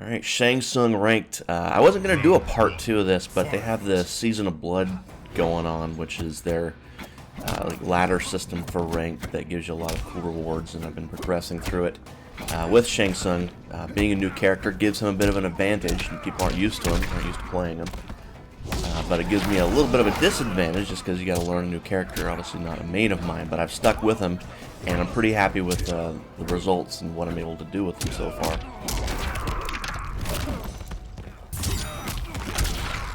Alright, Shang Tsung ranked. I wasn't going to do a part 2 of this, but they have the Season of Blood going on, which is their like ladder system for ranked that gives you a lot of cool rewards, and I've been progressing through it. With Shang Tsung, being a new character gives him a bit of an advantage, and people aren't used to him, aren't used to playing him. But it gives me a little bit of a disadvantage just because you got to learn a new character. Obviously not a main of mine, but I've stuck with him, and I'm pretty happy with the results and what I'm able to do with him so far.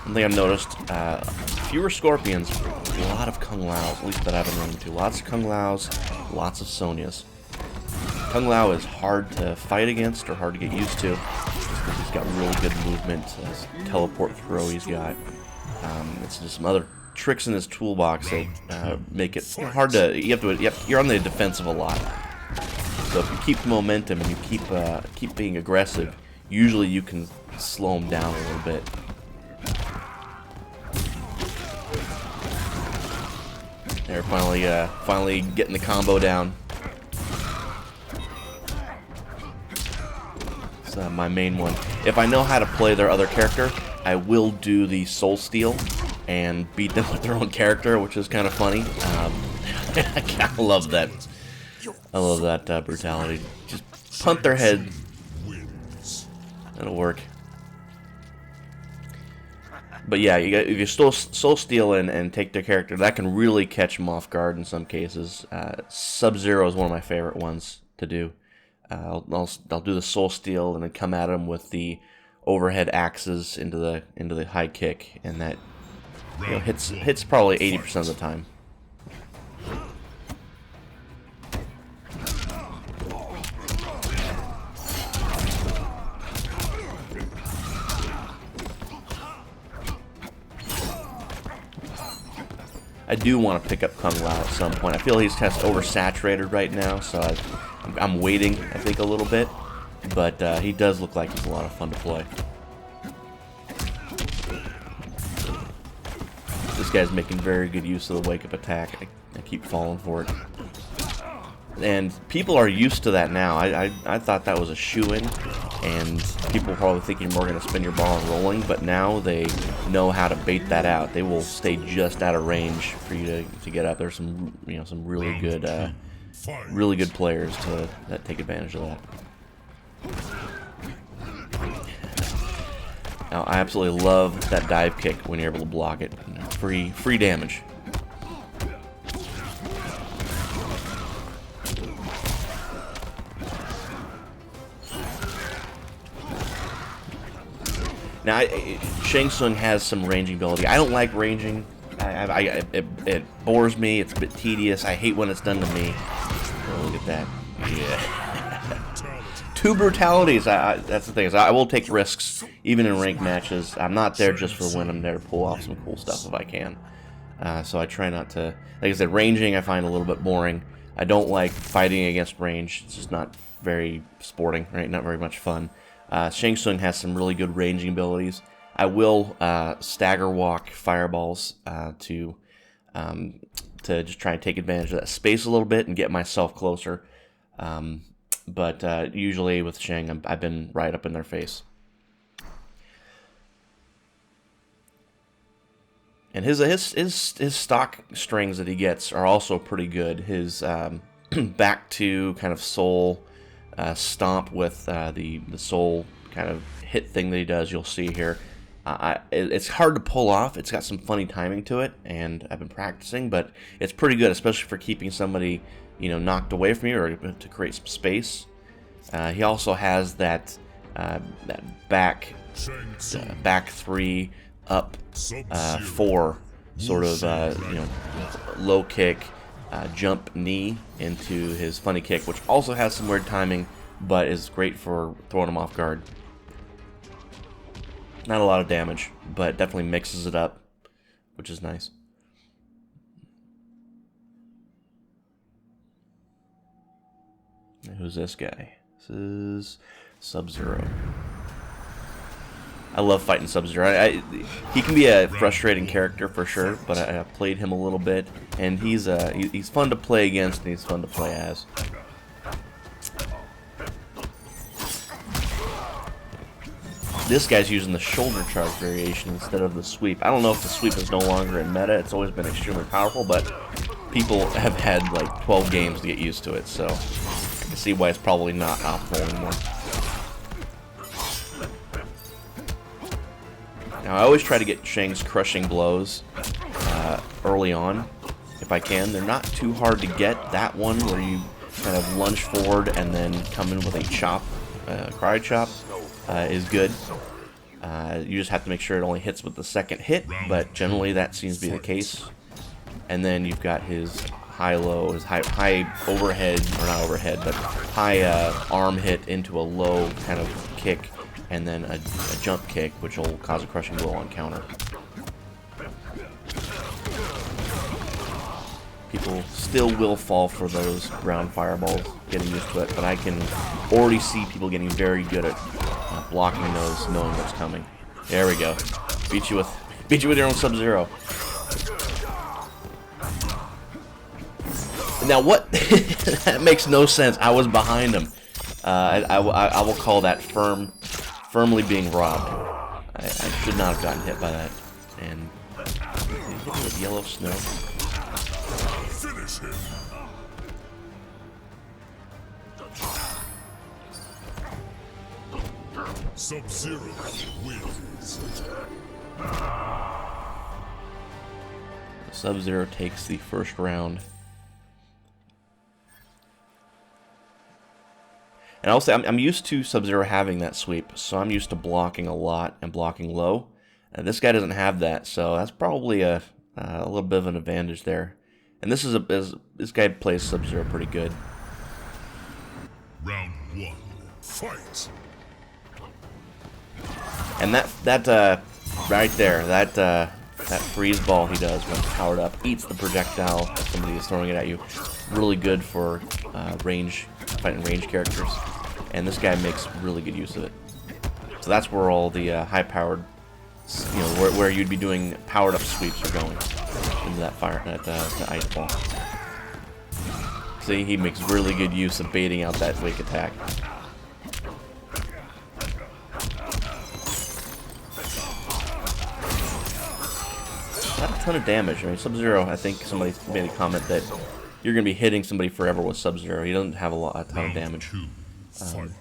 One thing I've noticed, fewer scorpions, a lot of Kung Laos, at least that I've been running into. Lots of Kung Laos, lots of Sonyas. Kung Lao is hard to fight against or hard to get used to, just because he's got really good movement, his teleport throw he's got. It's just some other tricks in his toolbox that make it hard to, you're on the defensive a lot. So if you keep momentum and you keep being aggressive, usually you can slow him down a little bit. They're finally getting the combo down. It's my main one. If I know how to play their other character, I will do the Soul Steal and beat them with their own character, which is kind of funny. I love that. I love that brutality. Just punt their head. That'll work. But yeah, if you Soul Steal and take their character, that can really catch them off guard in some cases. Sub-Zero is one of my favorite ones to do. I'll do the Soul Steal and then come at them with the overhead axes into the high kick, and that hits probably 80% of the time. I do want to pick up Kung Lao at some point. I feel he's kind of oversaturated right now, so I'm waiting, I think, a little bit. But he does look like he's a lot of fun to play. This guy's making very good use of the wake-up attack. I keep falling for it. And people are used to that now. I thought that was a shoo-in, and people were probably thinking we're going to spin your ball and rolling, but now they know how to bait that out. They will stay just out of range for you to get up. There's some some really good players that take advantage of that. Now I absolutely love that dive kick when you're able to block it. Free damage. Now, Shang Tsung has some ranging ability. I don't like ranging. It bores me. It's a bit tedious. I hate when it's done to me. Oh, look at that. Yeah. 2 brutalities. That's the thing. Is I will take risks, even in ranked matches. I'm not there just for win. I'm there to pull off some cool stuff if I can. So I try not to... Like I said, ranging I find a little bit boring. I don't like fighting against range. It's just not very sporting, right? Not very much fun. Shang Tsung has some really good ranging abilities. I will stagger walk fireballs to just try and take advantage of that space a little bit and get myself closer. But usually with Shang, I've been right up in their face. And his stock strings that he gets are also pretty good. His back to kind of soul stomp with the soul kind of hit thing that he does, you'll see here. It's hard to pull off. It's got some funny timing to it, and I've been practicing, but it's pretty good, especially for keeping somebody knocked away from you or to create some space. He also has that back 3 up 4 sort of low kick. Jump knee into his funny kick, which also has some weird timing, but is great for throwing him off guard. Not a lot of damage, but definitely mixes it up, which is nice. Who's this guy? This is Sub-Zero. I love fighting Sub-Zero. He can be a frustrating character for sure, but I played him a little bit, and he's fun to play against, and he's fun to play as. This guy's using the shoulder charge variation instead of the sweep. I don't know if the sweep is no longer in meta. It's always been extremely powerful, but people have had like 12 games to get used to it, so I can see why it's probably not optimal anymore. Now, I always try to get Shang's crushing blows early on, if I can. They're not too hard to get. That one where you kind of lunge forward and then come in with a chop, cry chop, is good. You just have to make sure it only hits with the second hit, but generally that seems to be the case. And then you've got his high-low, his high overhead, or not overhead, but high arm hit into a low kind of kick, and then a jump kick, which will cause a crushing blow on counter. People still will fall for those ground fireballs, getting used to it, but I can already see people getting very good at blocking those, knowing what's coming. There we go. Beat you with your own Sub-Zero. Now what? That makes no sense. I was behind him. I will call that firmly being robbed. I should not have gotten hit by that. And did he hit me with yellow snow? Finish him. Sub-Zero wins. Sub-Zero takes the first round. And I'll say I'm used to Sub-Zero having that sweep, so I'm used to blocking a lot and blocking low. And this guy doesn't have that, so that's probably a little bit of an advantage there. And this guy plays Sub-Zero pretty good. Round one, fight. And that right there, that freeze ball he does when powered up eats the projectile if somebody is throwing it at you. Really good for fighting range characters, and this guy makes really good use of it. So that's where all the high-powered, you know, where you'd be doing powered-up sweeps are going into the ice ball. See, he makes really good use of baiting out that wake attack. Not a ton of damage. I mean, Sub-Zero, I think somebody made a comment that you're going to be hitting somebody forever with Sub-Zero. He doesn't have a ton of damage.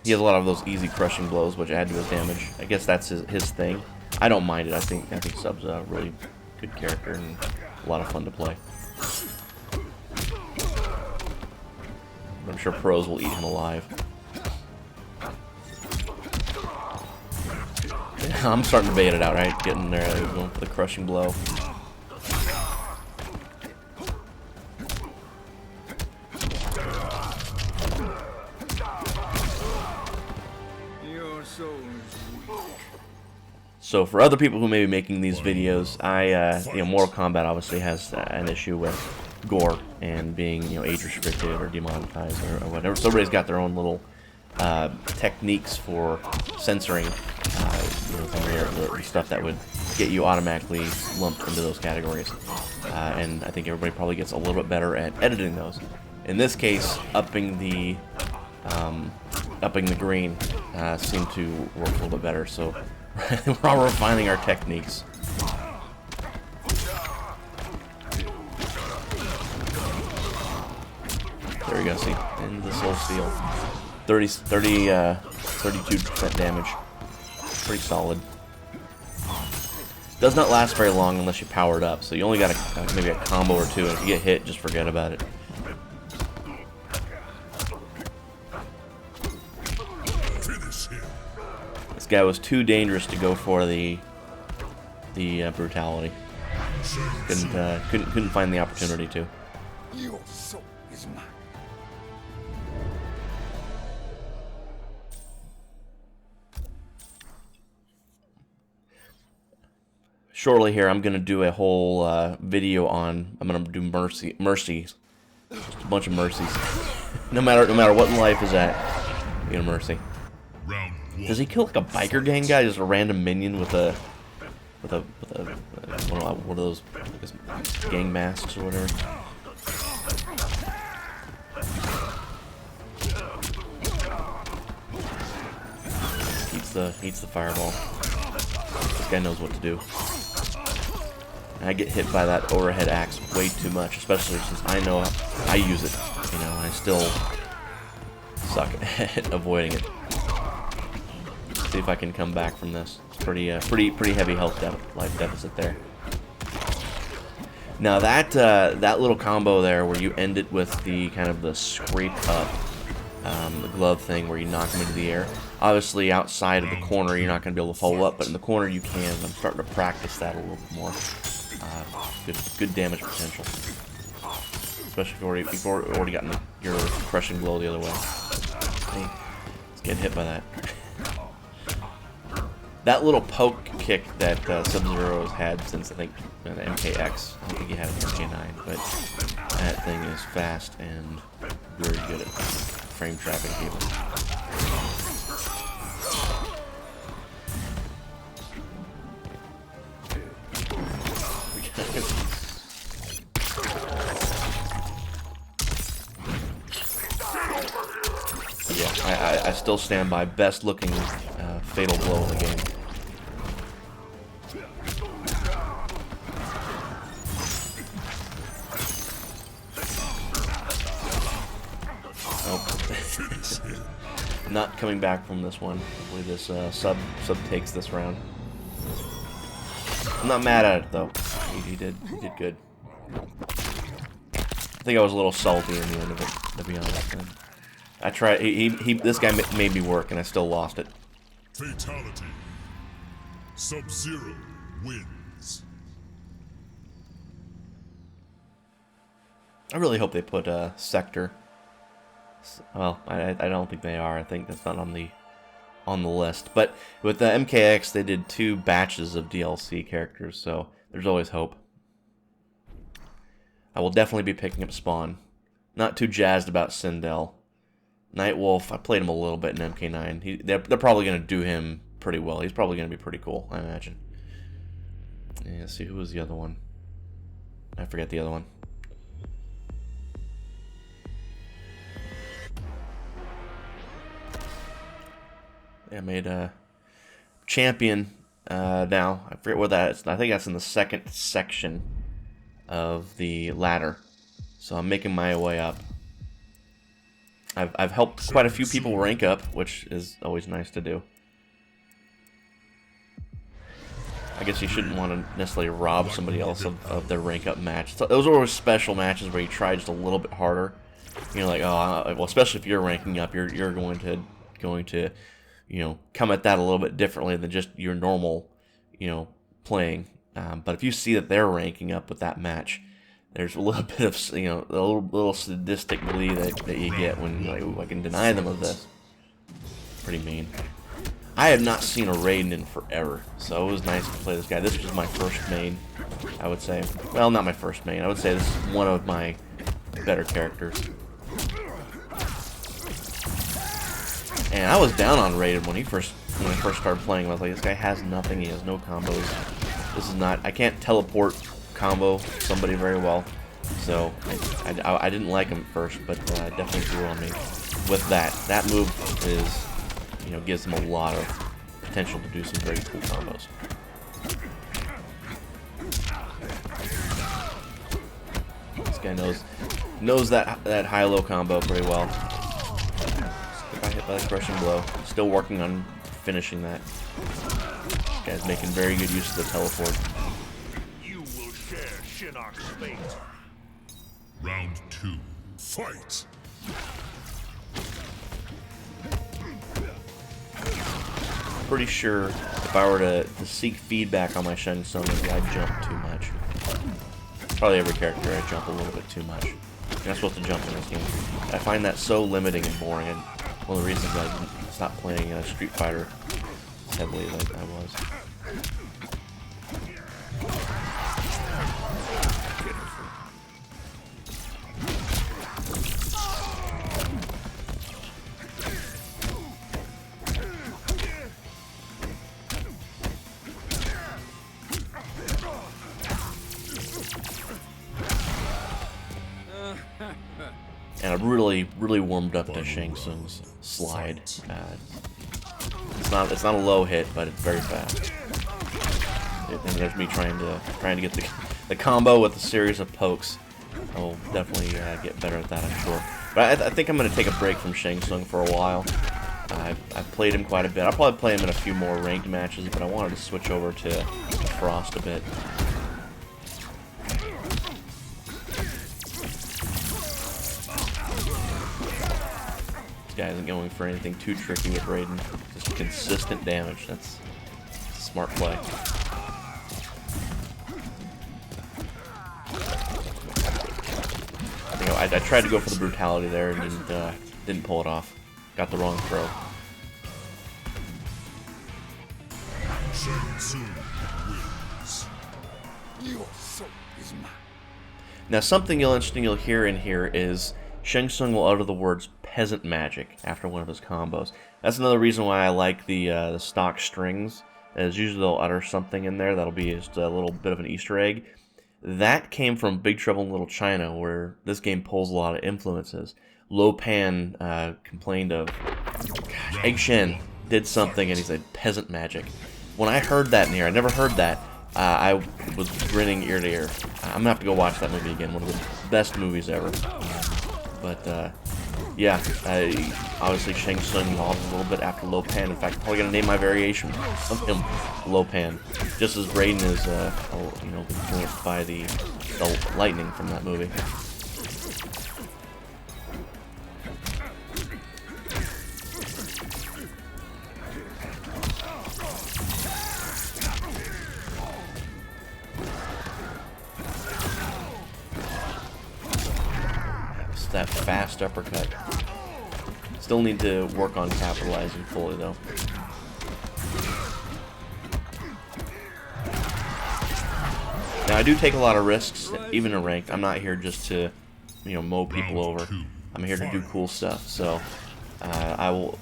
He has a lot of those easy crushing blows, which add to his damage. I guess that's his thing. I don't mind it. I think Sub's a really good character and a lot of fun to play. I'm sure pros will eat him alive. I'm starting to bait it out, right? Getting there, going for the crushing blow. So for other people who may be making these videos, you know, Mortal Kombat obviously has an issue with gore and being, you know, age restricted or demonetized or whatever. So everybody's got their own little techniques for censoring, you know, some of the stuff that would get you automatically lumped into those categories. And I think everybody probably gets a little bit better at editing those. In this case, upping the green seemed to work a little bit better. So we're all refining our techniques. There we go, see, in the Soul Steel. 32% damage. Pretty solid. Does not last very long unless you power it up, so you only got maybe a combo or two, and if you get hit, just forget about it. This guy was too dangerous to go for the brutality. Couldn't find the opportunity to. Your soul is mine. Shortly here, I'm gonna do a whole video on. I'm gonna do mercies, just a bunch of mercies. no matter what life is at, you get a mercy. Does he kill like a biker gang guy? Just a random minion with a one of those gang masks or whatever. Eats the fireball. This guy knows what to do. And I get hit by that overhead axe way too much, especially since I know I use it. You know, I still suck at avoiding it. Let's see if I can come back from this. It's pretty heavy health life deficit there. Now that that little combo there, where you end it with the kind of the scrape up, the glove thing, where you knock him into the air. Obviously, outside of the corner, you're not going to be able to follow up, but in the corner, you can. I'm starting to practice that a little bit more. Good damage potential, especially if you've already gotten your crushing blow the other way. See? It's getting hit by that. That little poke kick that Sub-Zero has had since, I think, the MKX. I don't think he had it in MK9, but that thing is fast and very good at frame trapping people. Yeah, I still stand by best looking fatal blow in the game. Not coming back from this one. Hopefully this sub takes this round. I'm not mad at it though. He did good. I think I was a little salty in the end of it, to be honest. And I tried. This guy made me work, and I still lost it. Fatality. Sub-Zero wins. I really hope they put Sector. Well, I don't think they are. I think that's not on the list. But with the MKX, they did 2 batches of DLC characters, so there's always hope. I will definitely be picking up Spawn. Not too jazzed about Sindel. Nightwolf, I played him a little bit in MK9. They're probably going to do him pretty well. He's probably going to be pretty cool, I imagine. Yeah, let's see, who was the other one? I forget the other one. I made a champion now. I forget what that is. I think that's in the second section of the ladder. So I'm making my way up. I've helped quite a few people rank up, which is always nice to do. I guess you shouldn't want to necessarily rob somebody else of their rank up match. So those are always special matches where you try just a little bit harder. You know, like, oh, well, especially if you're ranking up, you're going to you know, come at that a little bit differently than just your normal, you know, playing. But if you see that they're ranking up with that match, there's a little bit of, you know, a little sadistic glee that you get when you're like, ooh, I can deny them of this. Pretty mean. I have not seen a Raiden in forever, so it was nice to play this guy. This was my first main, I would say. Well, not my first main. I would say this is one of my better characters. And I was down on Raiden when I first started playing him. I was like, this guy has nothing. He has no combos. This is not. I can't teleport combo somebody very well, so I didn't like him at first, but definitely grew on me. With that move is, you know, gives him a lot of potential to do some very cool combos. This guy knows that high-low combo pretty well. Got hit by the crushing blow. Still working on finishing that. This guy's making very good use of the teleport. You will share Shinnok's fate. Round 2. Fight! Pretty sure if I were to seek feedback on my Shang Tsung, maybe I jump too much. Probably every character I jump a little bit too much. You're not supposed to jump in this game. I find that so limiting and boring, and one of the reasons I didn't stop playing Street Fighter heavily like I was. And I really warmed up to Shang Tsung's slide. It's not a low hit, but it's very fast. And there's me trying to get the combo with a series of pokes. I will definitely get better at that, I'm sure. But I think I'm going to take a break from Shang Tsung for a while. I've played him quite a bit. I'll probably play him in a few more ranked matches, but I wanted to switch over to Frost a bit. This guy isn't going for anything too tricky with Raiden. Just consistent damage. That's a smart play. I tried to go for the brutality there and didn't pull it off. Got the wrong throw. Shang Tsung wins. Your soul is mine. Now, something interesting you'll hear in here is Shang Tsung will utter the words "peasant magic" after one of his combos. That's another reason why I like the stock strings. As usually they'll utter something in there that'll be just a little bit of an Easter egg. That came from Big Trouble in Little China, where this game pulls a lot of influences. Lo Pan complained of, gosh, Egg Shen did something, and he said peasant magic. When I heard that in here, I never heard that. I was grinning ear to ear. I'm gonna have to go watch that movie again. One of the best movies ever. But yeah, obviously Shang Tsung evolved a little bit after Lo Pan. In fact, I'm probably gonna name my variation of him Lo Pan, just as Raiden is, influenced by the lightning from that movie. That fast uppercut. Still need to work on capitalizing fully though. Now I do take a lot of risks, even in ranked. I'm not here just to, mow people over. I'm here to do cool stuff. So I will,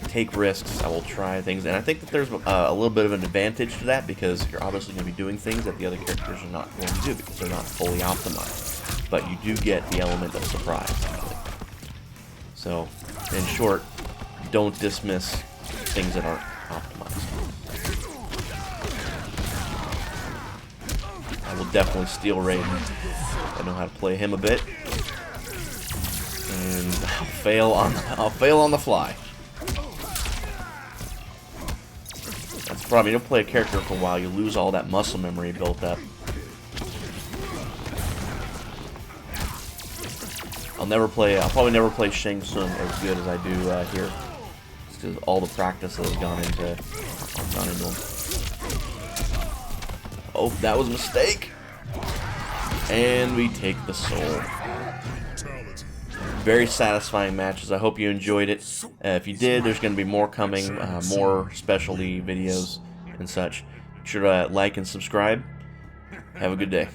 take risks. I will try things, and I think that there's a little bit of an advantage to that because you're obviously going to be doing things that the other characters are not going to do because they're not fully optimized. But you do get the element of surprise. So, in short, don't dismiss things that aren't optimized. I will definitely steal Raiden. I know how to play him a bit, and I'll fail on the fly. That's the problem. You don't play a character for a while, you lose all that muscle memory built up. I'll probably never play Shang Tsung as good as I do here. Just because all the practice that has gone into him. Oh, that was a mistake. And we take the soul. Very satisfying matches. I hope you enjoyed it. If you did, there's going to be more coming, more specialty videos and such. Be sure to like and subscribe. Have a good day.